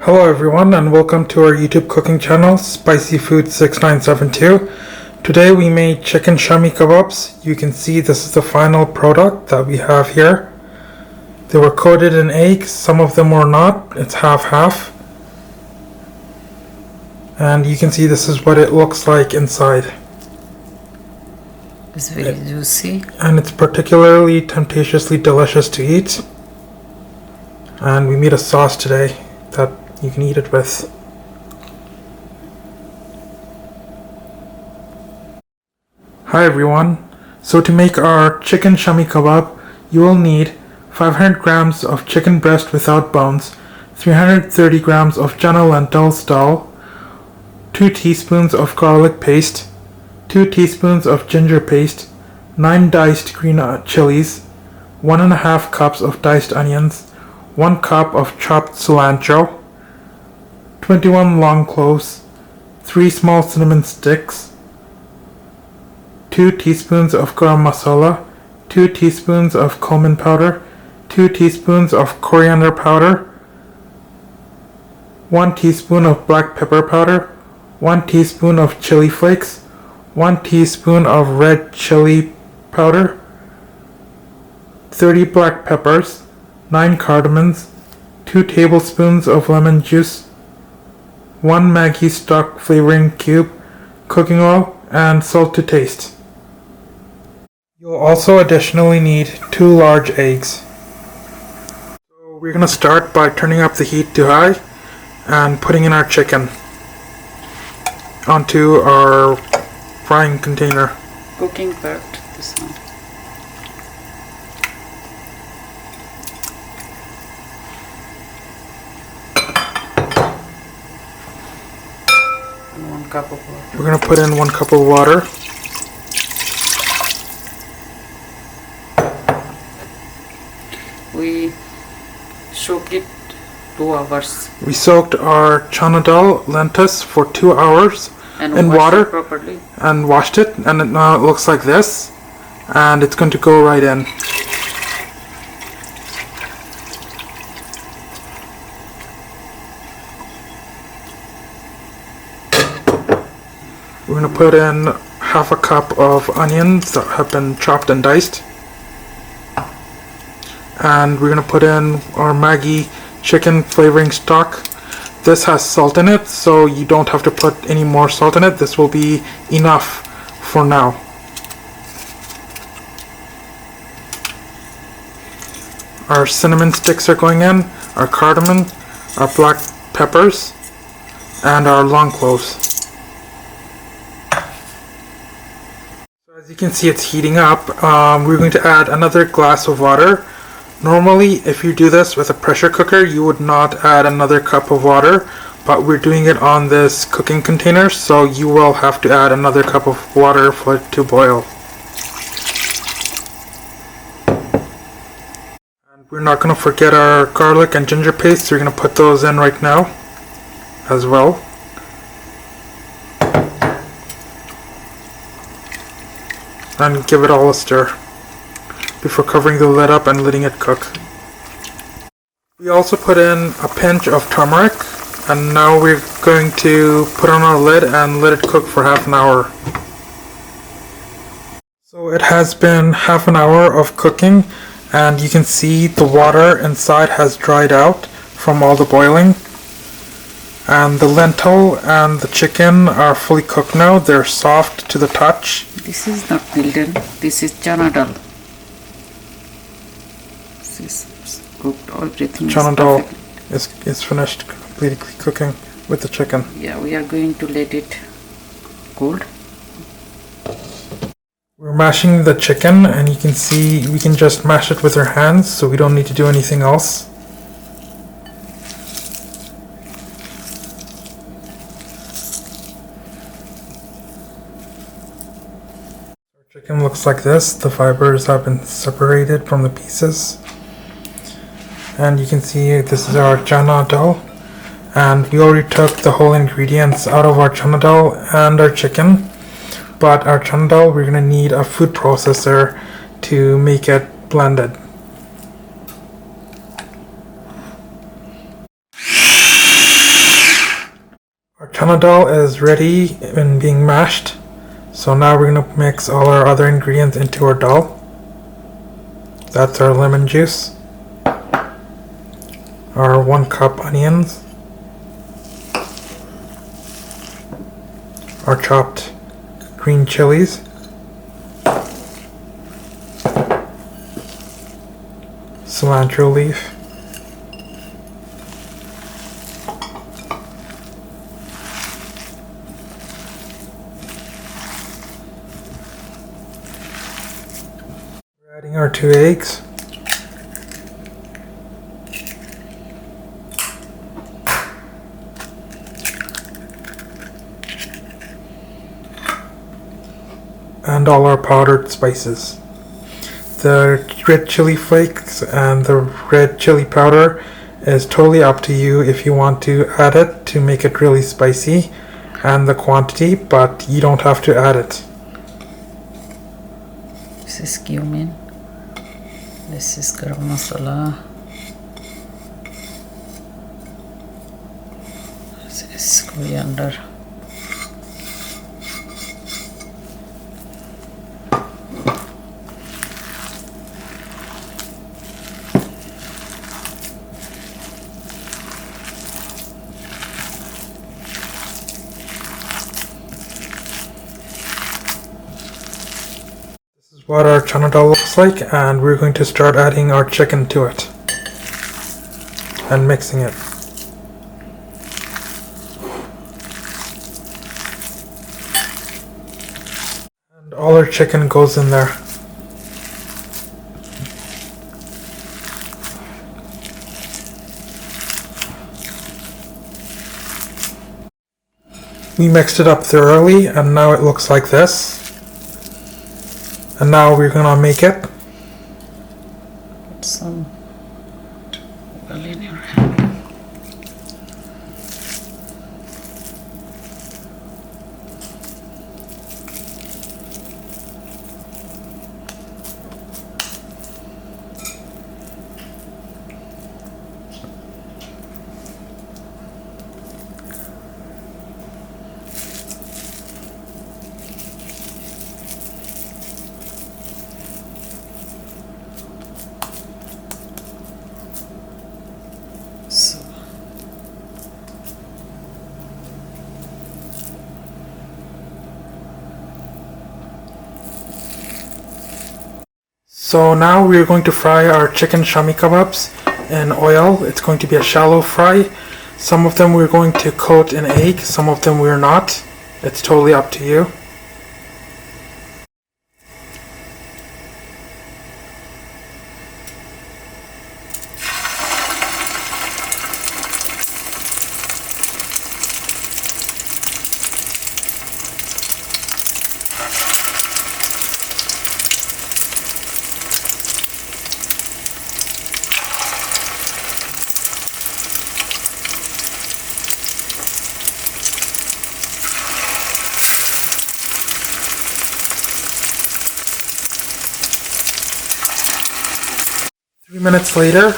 Hello everyone and welcome to our YouTube cooking channel, Spicy Food 6972. Today we made chicken shami kebabs. You can see this is the final product that we have here. They were coated in egg, some of them were not, it's half-half. And you can see this is what it looks like inside. It's very juicy. And it's particularly temptatiously delicious to eat. And we made a sauce today that you can eat it with. Hi everyone. So to make our chicken shami kebab, you will need 500 grams of chicken breast without bones, 330 grams of chana lentils dal, 2 teaspoons of garlic paste, 2 teaspoons of ginger paste, 9 diced green chillies, 1.5 cups of diced onions, 1 cup of chopped cilantro, 21 long cloves, 3 small cinnamon sticks, 2 teaspoons of garam masala, 2 teaspoons of culmin powder, 2 teaspoons of coriander powder, 1 teaspoon of black pepper powder, 1 teaspoon of chili flakes, 1 teaspoon of red chili powder, 30 black peppers, 9 cardamons, 2 tablespoons of lemon juice, 1 Maggie stock flavoring cube, cooking oil, and salt to taste. You'll also additionally need 2 large eggs. So we're going to start by turning up the heat to high and putting in our chicken onto our frying container. Cooking part, this one. And 1 cup of water. We're going to put in 1 cup of water. We soak it 2 hours. We soaked our chana dal lentils for 2 hours And in wash water it properly. and washed it, and it now looks like this, and it's going to go right in. We're going to put in half a cup of onions that have been chopped and diced, and we're going to put in our Maggie chicken flavoring stock. This has salt in it, so you don't have to put any more salt in it. This will be enough for now. Our cinnamon sticks are going in, our cardamom, our black peppers, and our long cloves. So as you can see, it's heating up. We're going to add another glass of water. Normally, if you do this with a pressure cooker, you would not add another cup of water, but we're doing it on this cooking container, so you will have to add another cup of water for it to boil. And we're not going to forget our garlic and ginger paste, so we're going to put those in right now as well. And give it all a stir before covering the lid up and letting it cook. We also put in a pinch of turmeric, and now we're going to put on our lid and let it cook for half an hour. So it has been half an hour of cooking, and you can see the water inside has dried out from all the boiling. And the lentil and the chicken are fully cooked now. They're soft to the touch. This is not milden, this is chana dal. This is cooked, everything Chana dal is is finished completely cooking with the chicken. Yeah, we are going to let it cool. We're mashing the chicken, and you can see we can just mash it with our hands, so we don't need to do anything else. Our chicken looks like this. The fibers have been separated from the pieces. And you can see this is our chana dal, and we already took the whole ingredients out of our chana dal and our chicken, but our chana dal we're going to need a food processor to make it blended. chana dal is ready and being mashed. So now we're going to mix all our other ingredients into our dal. That's our lemon juice, our 1 cup onions, our chopped green chilies, cilantro leaf, we're adding our 2 eggs, and all our powdered spices. The red chili flakes and the red chili powder is totally up to you if you want to add it to make it really spicy, and the quantity, but you don't have to add it. This is cumin. This is garam masala. This is coriander. What our chana dal looks like, and we're going to start adding our chicken to it and mixing it. And all our chicken goes in there. We mixed it up thoroughly, and now it looks like this. And now we're gonna make it. Put some oil in your hand. So now we're going to fry our chicken shami kababs in oil. It's going to be a shallow fry. Some of them we're going to coat in egg, some of them we're not. It's totally up to you. Three minutes later,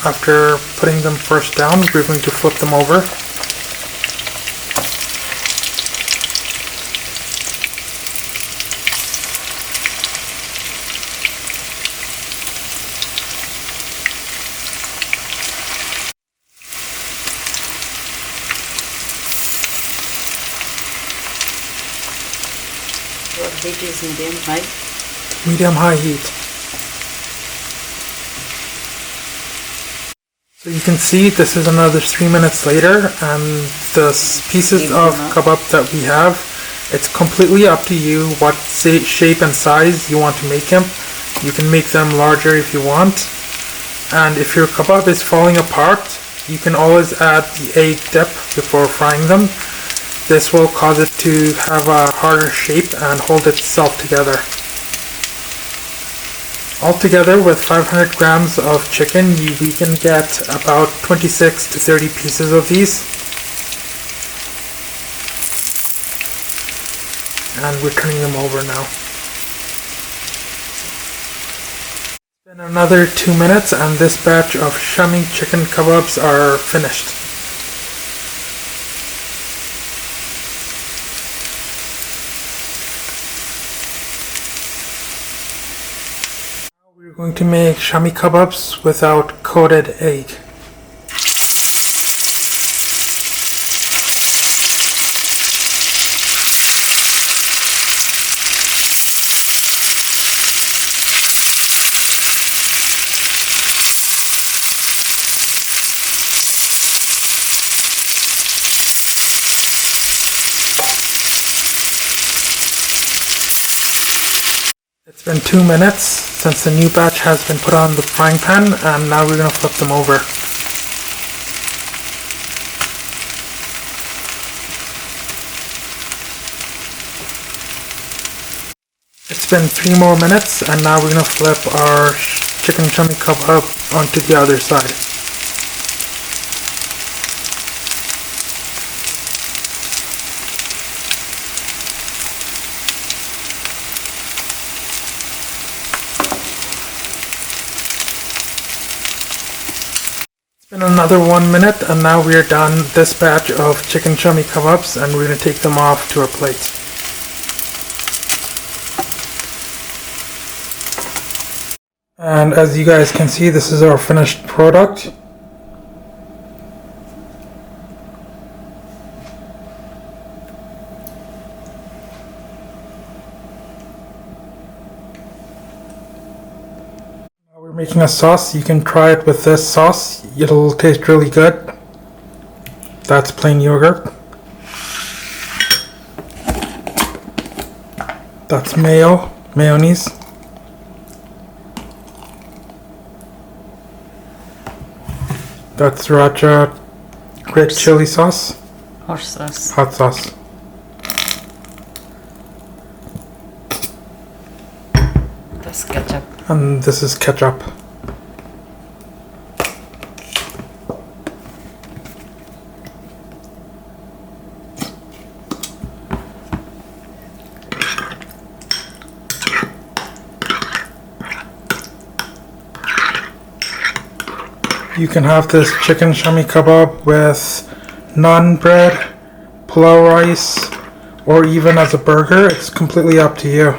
after putting them first down, we're going to flip them over. Your heat is medium high. Medium-high heat. So you can see this is another 3 minutes later, and the pieces of kebab that we have, it's completely up to you what shape and size you want to make them. You can make them larger if you want. And if your kebab is falling apart, you can always add the egg dip before frying them. This will cause it to have a harder shape and hold itself together. Altogether, with 500 grams of chicken, we can get about 26 to 30 pieces of these. And we're turning them over now. It's been another 2 minutes and this batch of Shami chicken kebabs are finished. We're going to make Shami Kababs without coated egg. It's been 2 minutes since the new batch has been put on the frying pan, and now we're going to flip them over. It's been 3 more minutes, and now we're going to flip our chicken Shami Kabab onto the other side. It's been another 1 minute, and now we are done this batch of chicken Shami Kababs, and we're going to take them off to our plate. And as you guys can see, this is our finished product. Now we're making a sauce. You can try it with this sauce. It'll taste really good. That's plain yogurt. That's mayonnaise. That's sriracha, red chili sauce, Hot sauce. hot sauce. That's ketchup. And this is ketchup. You can have this chicken Shami Kabab with naan bread, pulao rice, or even as a burger. It's completely up to you.